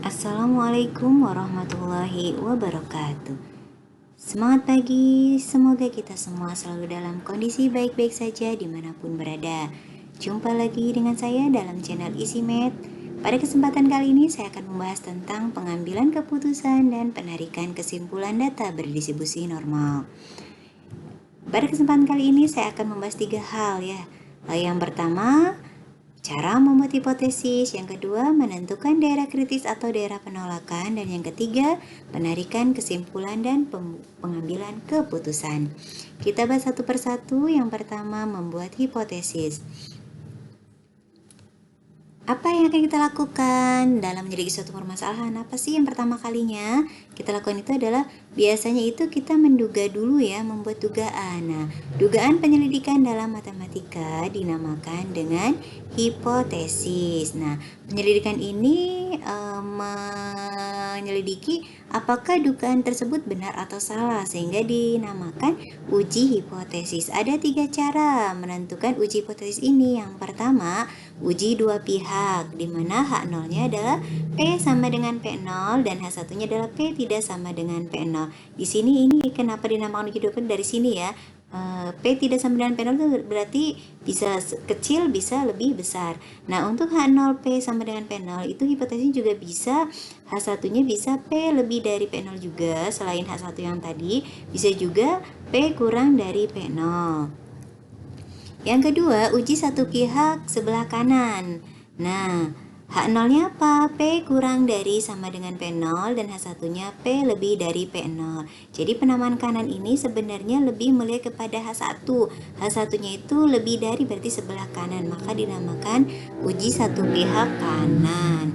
Assalamualaikum warahmatullahi wabarakatuh. Semangat pagi, semoga kita semua selalu dalam kondisi baik-baik saja dimanapun berada. Jumpa lagi dengan saya dalam channel Isimet. Pada kesempatan kali ini saya akan membahas tentang pengambilan keputusan dan penarikan kesimpulan data berdistribusi normal. Pada kesempatan kali ini saya akan membahas 3 hal ya. Yang pertama, cara membuat hipotesis, yang kedua menentukan daerah kritis atau daerah penolakan, dan yang ketiga penarikan kesimpulan dan pengambilan keputusan. Kita bahas satu persatu. Yang pertama, membuat hipotesis. Apa yang akan kita lakukan dalam menyelidiki suatu permasalahan? Apa sih yang pertama kalinya kita lakukan itu adalah biasanya itu kita menduga dulu ya, membuat dugaan. Nah, dugaan penyelidikan dalam matematika dinamakan dengan hipotesis. Nah, penyelidikan ini menyelidiki apakah dugaan tersebut benar atau salah, sehingga dinamakan uji hipotesis. Ada 3 cara menentukan uji hipotesis ini. Yang pertama, uji dua pihak, di mana H0-nya adalah P sama dengan P0 dan H1-nya adalah P tidak sama dengan P0. Di sini ini kenapa dinamakan uji dua pihak dari sini ya. P tidak sama dengan P0 itu berarti bisa kecil, bisa lebih besar. Nah, untuk H0 P sama dengan P0 itu hipotesisnya juga bisa H1-nya bisa P lebih dari P0 juga, selain H1 yang tadi, bisa juga P kurang dari P0. Yang kedua, uji satu pihak sebelah kanan. Nah, H0-nya apa? P kurang dari sama dengan P0 dan H1-nya P lebih dari P0. Jadi penamaan kanan ini sebenarnya lebih melihat kepada H1. H1-nya itu lebih dari berarti sebelah kanan, maka dinamakan uji satu pihak kanan.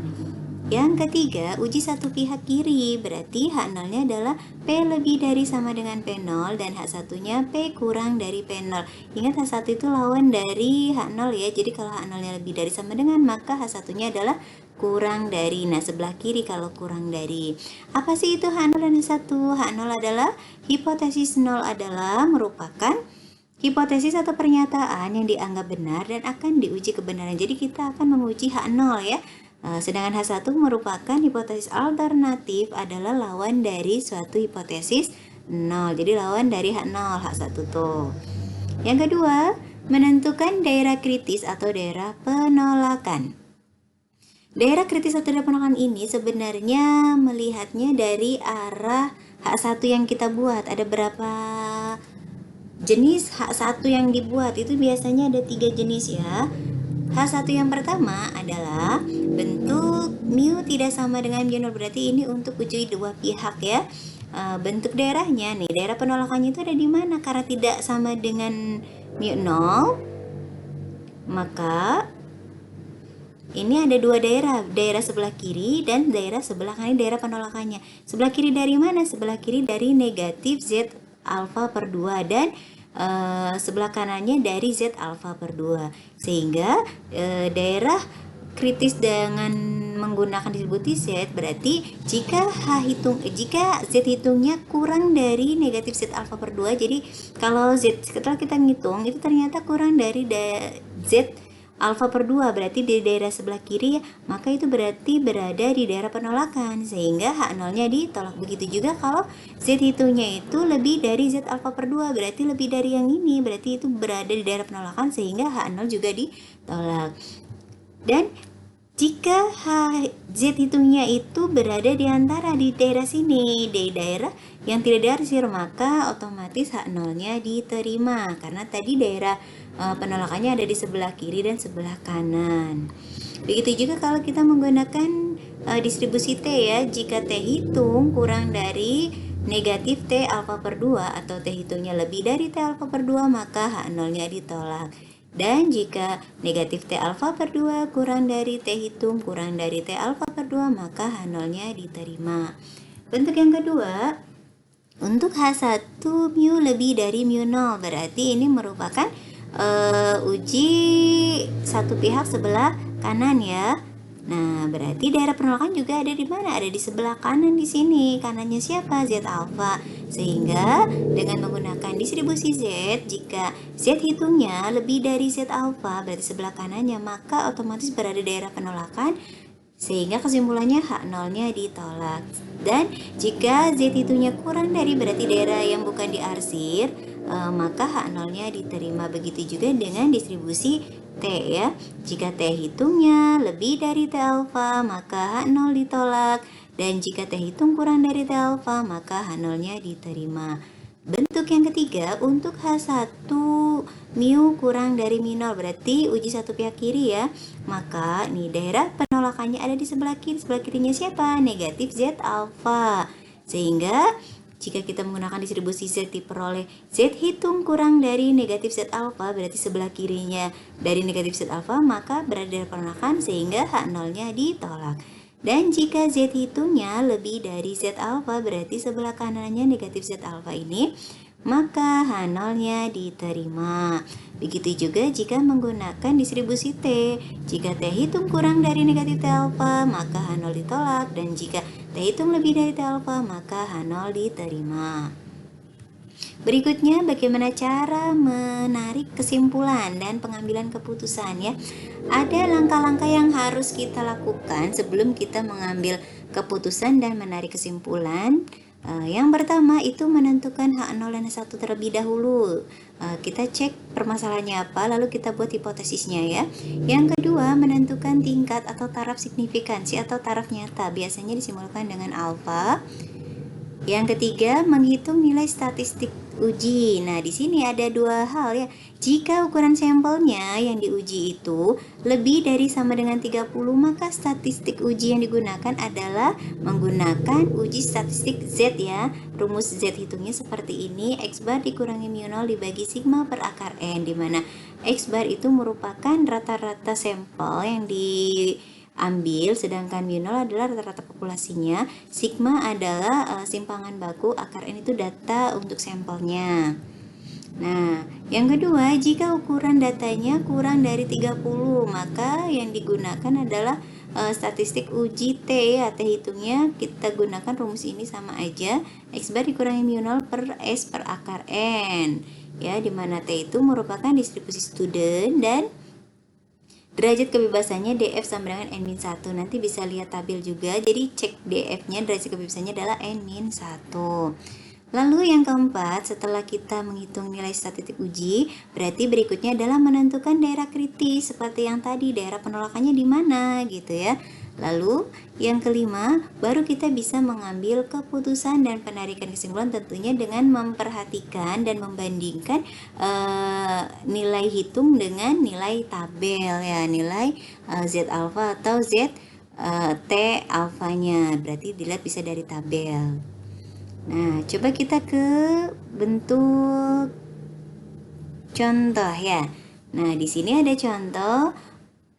Yang ketiga, uji satu pihak kiri, berarti H0-nya adalah P lebih dari sama dengan P0 dan H1-nya P kurang dari P0. Ingat H1 itu lawan dari H0 ya, jadi kalau H0-nya lebih dari sama dengan, maka H1-nya adalah kurang dari. Nah, sebelah kiri kalau kurang dari. Apa sih itu H0 dan H1? H0 adalah hipotesis 0 adalah merupakan hipotesis atau pernyataan yang dianggap benar dan akan diuji kebenaran. Jadi kita akan menguji H0 ya. Sedangkan H1 merupakan hipotesis alternatif, adalah lawan dari suatu hipotesis 0. Jadi lawan dari H0, H1 tuh. Yang kedua, menentukan daerah kritis atau daerah penolakan. Daerah kritis atau daerah penolakan ini sebenarnya melihatnya dari arah H1 yang kita buat. Ada berapa jenis H1 yang dibuat? Itu biasanya ada 3 jenis ya. H1 yang pertama adalah bentuk mu tidak sama dengan mu0, berarti ini untuk uji dua pihak ya. Bentuk daerahnya nih, daerah penolakannya itu ada di mana? Karena tidak sama dengan mu0, maka ini ada dua daerah, daerah sebelah kiri dan daerah sebelah kanan, daerah penolakannya. Sebelah kiri dari mana? Sebelah kiri dari negatif Z alfa per 2 dan sebelah kanannya dari Z alfa per 2. Sehingga daerah kritis dengan menggunakan distribusi Z berarti jika Z hitungnya kurang dari negatif Z alfa per 2, jadi kalau Z setelah kita ngitung itu ternyata kurang dari Z alfa per 2 berarti di daerah sebelah kiri ya, maka itu berarti berada di daerah penolakan, sehingga H0-nya ditolak. Begitu juga kalau Z hitungnya itu lebih dari Z alfa per 2 berarti lebih dari yang ini, berarti itu berada di daerah penolakan, sehingga H0 juga ditolak. Dan jika Z hitungnya itu berada di antara di daerah sini, di daerah yang tidak diarsir, maka otomatis H0-nya diterima karena tadi daerah penolakannya ada di sebelah kiri dan sebelah kanan. Begitu juga kalau kita menggunakan distribusi T ya, jika T hitung kurang dari negatif T alfa per 2 atau T hitungnya lebih dari T alfa per 2, maka H0-nya ditolak. Dan jika negatif T alfa per 2 kurang dari T hitung kurang dari T alfa per 2, maka H0-nya diterima. Bentuk yang kedua, untuk H1 mu lebih dari mu0, berarti ini merupakan uji satu pihak sebelah kanan ya. Nah, berarti daerah penolakan juga ada di mana? Ada di sebelah kanan di sini. Kanannya siapa? Z alfa. Sehingga dengan menggunakan distribusi Z, jika Z hitungnya lebih dari Z alfa, berarti sebelah kanannya, maka otomatis berada daerah penolakan. Sehingga kesimpulannya H0-nya ditolak. Dan jika Z itunya kurang dari berarti daerah yang bukan diarsir, maka H0-nya diterima. Begitu juga dengan distribusi T ya. Jika T hitungnya lebih dari T alfa, maka H0 ditolak. Dan jika T hitung kurang dari T alfa, maka H0-nya diterima. Bentuk yang ketiga, untuk H1 mu kurang dari mu 0, berarti uji satu pihak kiri ya. Maka nih daerah penolakannya ada di sebelah kiri. Sebelah kirinya siapa? Negatif Z alfa. Sehingga jika kita menggunakan distribusi Z diperoleh Z hitung kurang dari negatif Z alfa, berarti sebelah kirinya dari negatif Z alfa, maka berada daerah penolakan sehingga H0-nya ditolak. Dan jika Z hitungnya lebih dari Z alfa, berarti sebelah kanannya negatif Z alfa ini, maka H0-nya diterima. Begitu juga jika menggunakan distribusi T. Jika T hitung kurang dari negatif T alfa, maka H0 ditolak. Dan jika T hitung lebih dari T alfa, maka H0 diterima. Berikutnya, bagaimana cara menarik kesimpulan dan pengambilan keputusan ya. Ada langkah-langkah yang harus kita lakukan sebelum kita mengambil keputusan dan menarik kesimpulan. Yang pertama itu menentukan H0 dan H1 terlebih dahulu. Kita cek permasalahannya apa, lalu kita buat hipotesisnya ya. Yang kedua, menentukan tingkat atau taraf signifikansi atau taraf nyata. Biasanya disimbolkan dengan alfa. Yang ketiga, menghitung nilai statistik uji. Nah, di sini ada dua hal ya. Jika ukuran sampelnya yang diuji itu lebih dari sama dengan 30, maka statistik uji yang digunakan adalah menggunakan uji statistik Z ya. Rumus Z hitungnya seperti ini, X bar dikurangi mu 0 dibagi sigma per akar N, di mana X bar itu merupakan rata-rata sampel yang diambil, sedangkan mu 0 adalah rata-rata populasinya, sigma adalah simpangan baku, akar N itu data untuk sampelnya. Nah, yang kedua, jika ukuran datanya kurang dari 30, maka yang digunakan adalah statistik uji T ya. T hitungnya kita gunakan rumus ini sama aja, X bar dikurangi mu 0 per S per akar N ya, dimana T itu merupakan distribusi student dan derajat kebebasannya DF sama dengan N-1. Nanti bisa lihat tabel juga. Jadi cek DF-nya, derajat kebebasannya adalah N-1. Lalu yang keempat, setelah kita menghitung nilai statistik uji, berarti berikutnya adalah menentukan daerah kritis. Seperti yang tadi, daerah penolakannya di mana gitu ya. Lalu yang kelima, baru kita bisa mengambil keputusan dan penarikan kesimpulan, tentunya dengan memperhatikan dan membandingkan nilai hitung dengan nilai tabel ya, nilai Z alfa atau Z T alfanya, berarti dilihat bisa dari tabel. Nah, coba kita ke bentuk contoh ya. Nah, di sini ada contoh.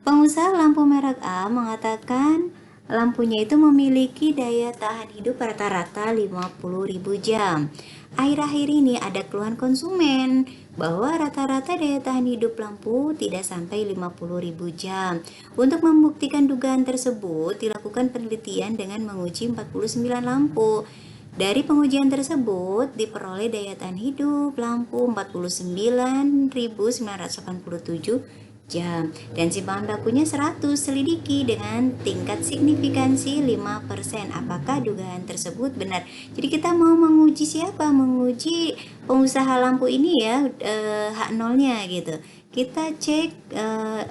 Pengusaha lampu merek A mengatakan lampunya itu memiliki daya tahan hidup rata-rata 50.000 jam. Akhir-akhir ini ada keluhan konsumen bahwa rata-rata daya tahan hidup lampu tidak sampai 50.000 jam. Untuk membuktikan dugaan tersebut, dilakukan penelitian dengan menguji 49 lampu. Dari pengujian tersebut diperoleh daya tahan hidup lampu 49.987 jam dan simpangan bakunya 100. Selidiki dengan tingkat signifikansi 5%. Apakah dugaan tersebut benar? Jadi kita mau menguji siapa? Menguji pengusaha lampu ini ya, H0-nya gitu. Kita cek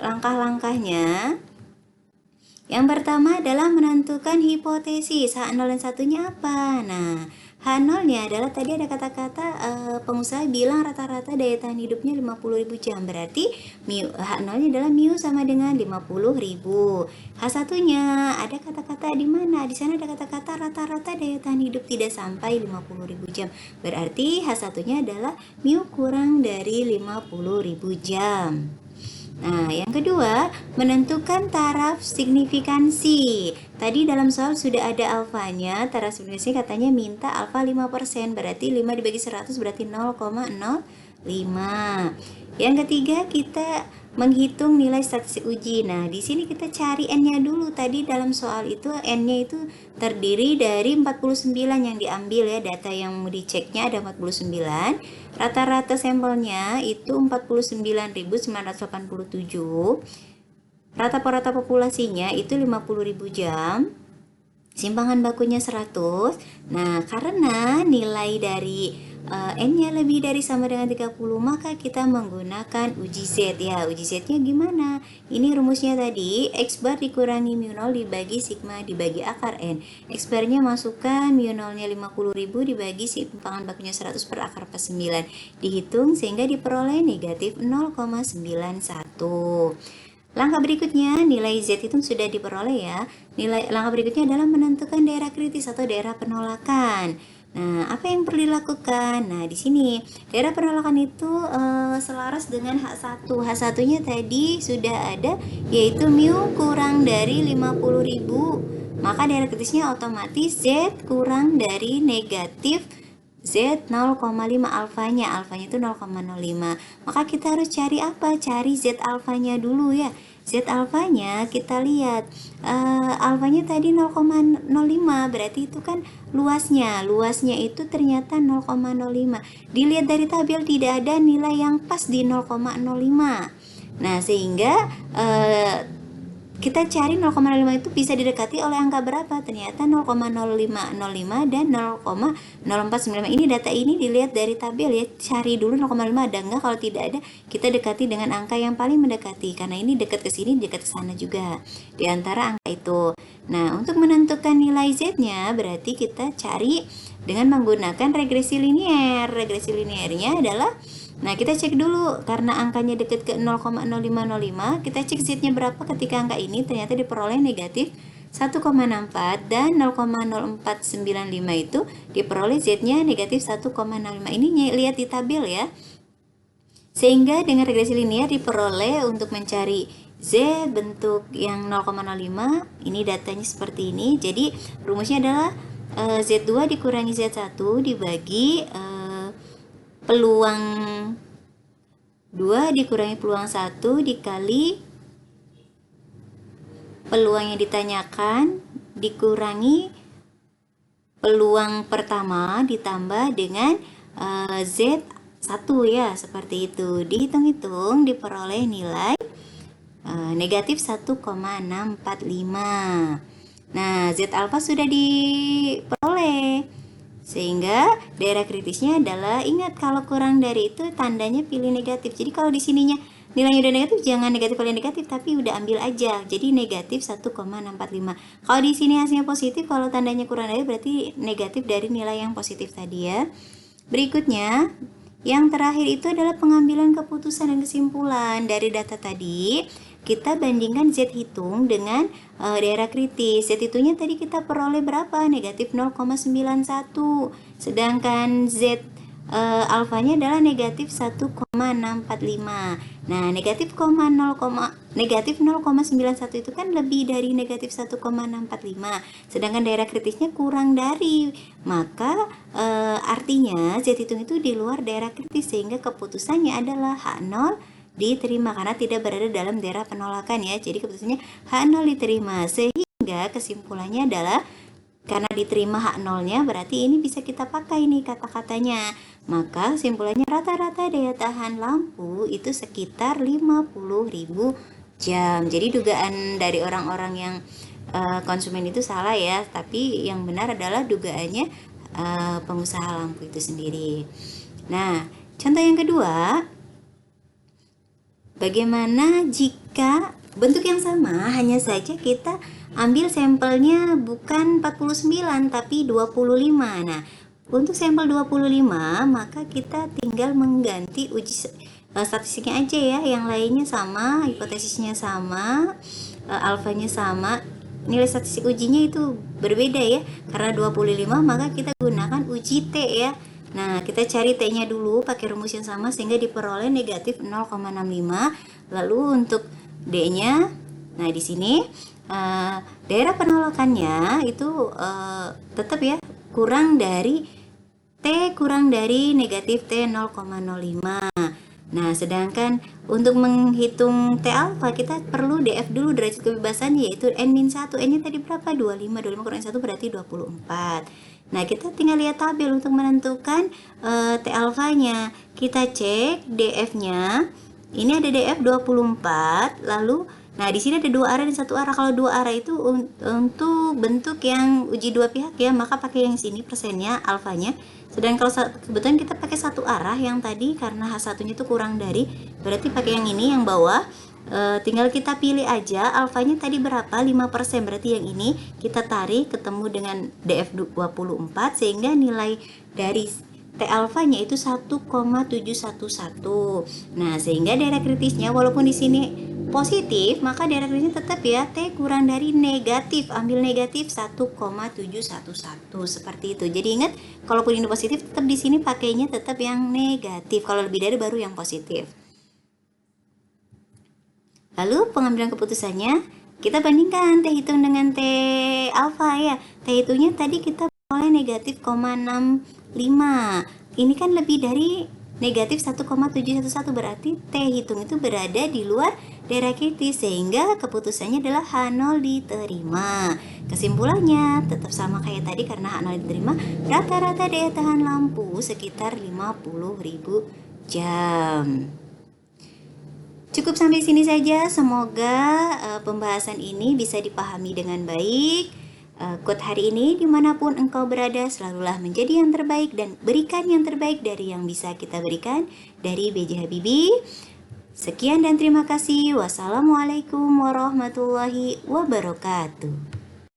langkah-langkahnya. Yang pertama adalah menentukan hipotesis. H0 dan satunya apa? Nah, H0-nya adalah tadi ada kata-kata pengusaha bilang rata-rata daya tahan hidupnya 50.000 jam. Berarti H0-nya adalah mu sama dengan 50.000. H1-nya ada kata-kata di mana? Di sana ada kata-kata rata-rata daya tahan hidup tidak sampai 50.000 jam. Berarti H1-nya adalah mu kurang dari 50.000 jam. Nah, yang kedua, menentukan taraf signifikansi. Tadi dalam soal sudah ada alfanya, taraf signifikansi katanya minta alfa 5%, berarti 5 dibagi 100 berarti 0,05. Yang ketiga, kita menghitung nilai statistik uji. Nah, di sini kita cari N-nya dulu. Tadi dalam soal itu N-nya itu terdiri dari 49 yang diambil ya, data yang mau diceknya ada 49. Rata-rata sampelnya itu 49.987. rata populasinya itu 50.000 jam, simpangan bakunya 100. Nah, karena nilai dari N-nya lebih dari sama dengan 30, maka kita menggunakan uji Z ya. Uji Z-nya gimana? Ini rumusnya tadi, X bar dikurangi mu 0 dibagi sigma dibagi akar N. X barnya masukkan mu 0-nya 50.000 dibagi simpangan bakunya 100 per akar per 9. Dihitung sehingga diperoleh negatif 0,91. Langkah berikutnya, nilai Z itu sudah diperoleh ya. Langkah berikutnya adalah menentukan daerah kritis atau daerah penolakan. Nah, apa yang perlu dilakukan? Nah, di sini daerah penolakan itu selaras dengan H1. H1-nya tadi sudah ada, yaitu mu kurang dari 50.000. Maka daerah kritisnya otomatis Z kurang dari negatif Z 0,5 alfanya itu 0,05. Maka kita harus cari apa? Cari Z alfanya dulu ya. Z alfanya kita lihat alfanya tadi 0,05, berarti itu kan luasnya itu ternyata 0,05. Dilihat dari tabel tidak ada nilai yang pas di 0,05. Nah, sehingga kita cari 0,05 itu bisa didekati oleh angka berapa? Ternyata 0,0505 dan 0,0495. Ini data ini dilihat dari tabel ya. Cari dulu 0,5 ada enggak? Kalau tidak ada, kita dekati dengan angka yang paling mendekati. Karena ini dekat ke sini, dekat ke sana juga. Di antara angka itu. Nah, untuk menentukan nilai Z-nya berarti kita cari dengan menggunakan regresi linier. Regresi liniernya adalah, nah, kita cek dulu karena angkanya dekat ke 0,0505, kita cek Z-nya berapa ketika angka ini ternyata diperoleh negatif 1,64 dan 0,0495 itu diperoleh Z-nya negatif 1,05. Ini lihat di tabel ya. Sehingga dengan regresi linear diperoleh untuk mencari Z bentuk yang 0,05, ini datanya seperti ini. Jadi rumusnya adalah Z2 dikurangi Z1 dibagi peluang 2 dikurangi peluang 1 dikali peluang yang ditanyakan dikurangi peluang pertama ditambah dengan Z1 ya, seperti itu. Dihitung-hitung diperoleh nilai negatif 1,645. Nah, Z alfa sudah diperoleh. Sehingga daerah kritisnya adalah, ingat kalau kurang dari itu tandanya pilih negatif. Jadi kalau di sininya nilainya udah negatif, jangan negatif kali negatif, tapi udah ambil aja. Jadi negatif 1,645. Kalau di sini hasilnya positif, kalau tandanya kurang dari berarti negatif dari nilai yang positif tadi ya. Berikutnya, yang terakhir itu adalah pengambilan keputusan dan kesimpulan dari data tadi. Kita bandingkan Z hitung dengan daerah kritis. Z hitungnya tadi kita peroleh berapa? Negatif 0,91. Sedangkan Z alfanya adalah negatif 1,645. Nah, negatif 0,91 itu kan lebih dari negatif 1,645. Sedangkan daerah kritisnya kurang dari. Maka artinya Z hitung itu di luar daerah kritis, sehingga keputusannya adalah H0 diterima karena tidak berada dalam daerah penolakan ya. Jadi keputusannya H0 diterima. Sehingga kesimpulannya adalah karena diterima H0-nya berarti ini bisa kita pakai nih kata-katanya. Maka kesimpulannya rata-rata daya tahan lampu itu sekitar 50.000 jam. Jadi dugaan dari orang-orang yang konsumen itu salah ya, tapi yang benar adalah dugaannya pengusaha lampu itu sendiri. Nah, contoh yang kedua, bagaimana jika bentuk yang sama, hanya saja kita ambil sampelnya bukan 49 tapi 25. Nah, untuk sampel 25 maka kita tinggal mengganti uji statistiknya aja ya. Yang lainnya sama, hipotesisnya sama, alfanya sama. Nilai statistik ujinya itu berbeda ya. Karena 25 maka kita gunakan uji T ya. Nah, kita cari T-nya dulu pakai rumus yang sama sehingga diperoleh negatif 0,65. Lalu untuk D-nya, nah di sini daerah penolakannya itu tetap ya kurang dari T kurang dari negatif T 0,05. Nah, sedangkan untuk menghitung T alfa kita perlu DF dulu, derajat kebebasan, yaitu N-1. N-nya tadi berapa? 25 kurang 1 berarti 24. Nah, kita tinggal lihat tabel untuk menentukan T alfanya. Kita cek DF-nya. Ini ada DF 24, lalu Nah, di sini ada dua arah dan satu arah. Kalau dua arah itu untuk bentuk yang uji dua pihak ya, maka pakai yang sini persennya, alfanya. Sedangkan kalau kebetulan kita pakai satu arah yang tadi karena H1-nya itu kurang dari, berarti pakai yang ini yang bawah. Tinggal kita pilih aja alfanya tadi berapa, 5%, berarti yang ini kita tarik ketemu dengan DF24 sehingga nilai dari T alfanya itu 1,711. Nah, sehingga daerah kritisnya walaupun di sini positif, maka daerah kritisnya tetap ya T kurang dari negatif, ambil negatif 1,711 seperti itu. Jadi ingat, kalaupun ini positif tetap di sini pakainya tetap yang negatif. Kalau lebih dari baru yang positif. Lalu pengambilan keputusannya, kita bandingkan T hitung dengan T alfa ya. T hitungnya tadi kita oleh negatif 0,65. Ini kan lebih dari negatif 1,711, berarti T hitung itu berada di luar daerah kritis sehingga keputusannya adalah H0 diterima. Kesimpulannya tetap sama kayak tadi karena H0 diterima, rata-rata daya tahan lampu sekitar 50.000 jam. Cukup sampai sini saja. Semoga pembahasan ini bisa dipahami dengan baik. Quote hari ini, dimanapun engkau berada, selalulah menjadi yang terbaik dan berikan yang terbaik dari yang bisa kita berikan. Dari B.J. Habibie. Sekian dan terima kasih. Wassalamualaikum warahmatullahi wabarakatuh.